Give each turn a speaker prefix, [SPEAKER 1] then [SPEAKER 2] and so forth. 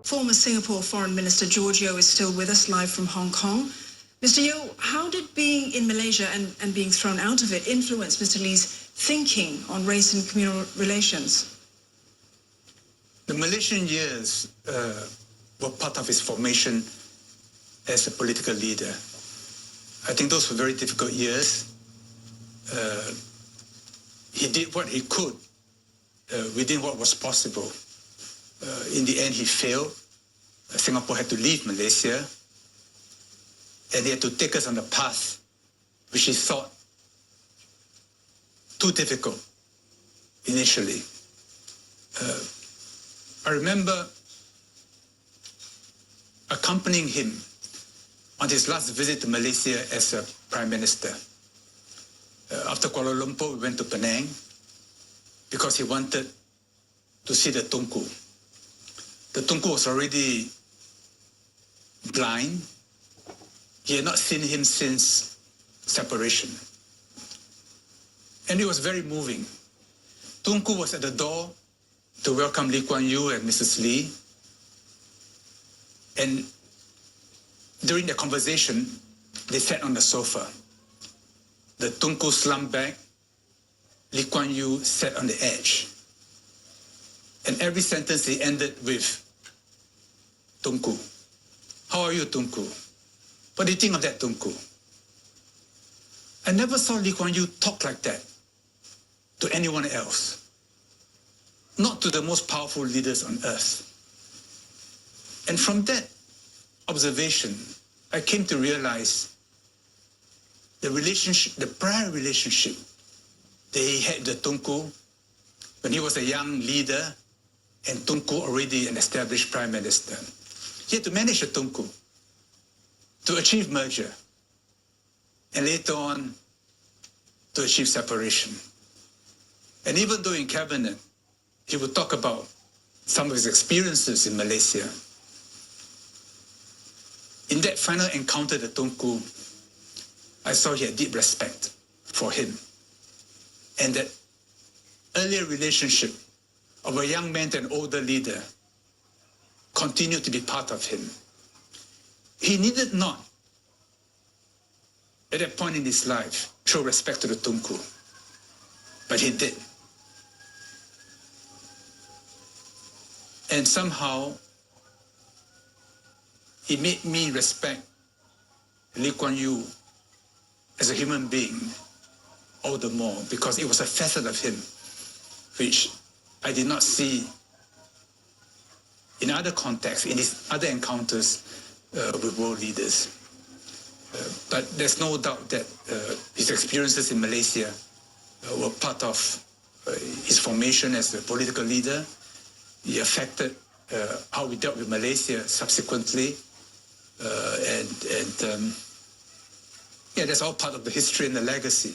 [SPEAKER 1] Former Singapore Foreign Minister Yew is still with us live from Hong Kong. Mr. Yew, how did being in Malaysia and being thrown out of it influence Mr. Lee's thinking on race and communal relations?
[SPEAKER 2] The Malaysian years were part of his formation as a political leader. I think those were very difficult years. He did what he could within what was possible. In the end, he failed. Singapore had to leave Malaysia, and he had to take us on a path which he thought too difficult initially. I remember accompanying him on his last visit to Malaysia as a Prime Minister. After Kuala Lumpur, we went to Penang because he wanted to see the Tunku. The Tunku was already blind. He had not seen him since separation. And it was very moving. Tunku was at the door to welcome Kuan Yew and Mrs. Lee. And during the conversation, they sat on the sofa. The Tunku slumped back. Kuan Yew sat on the edge. And every sentence he ended with, Tunku. How are you, Tunku? What do you think of that, Tunku? I never saw Kuan Yew talk like that to anyone else. Not to the most powerful leaders on earth. And from that observation, I came to realize the relationship, the prior relationship that he had with Tunku when he was a young leader and Tunku already an established Prime Minister. He had to manage the Tunku to achieve merger and later on to achieve separation. And even though in cabinet, he would talk about some of his experiences in Malaysia. In that final encounter with Tunku, I saw he had deep respect for him. And that earlier relationship of a young man to an older leader continued to be part of him. He needed not, at that point in his life, show respect to the Tunku, but he did. And somehow, he made me respect Kuan Yew as a human being all the more, because it was a facet of him which I did not see in other contexts, in his other encounters with world leaders. But there's no doubt that his experiences in Malaysia were part of his formation as a political leader. He affected how we dealt with Malaysia subsequently. Yeah, that's all part of the history and the legacy.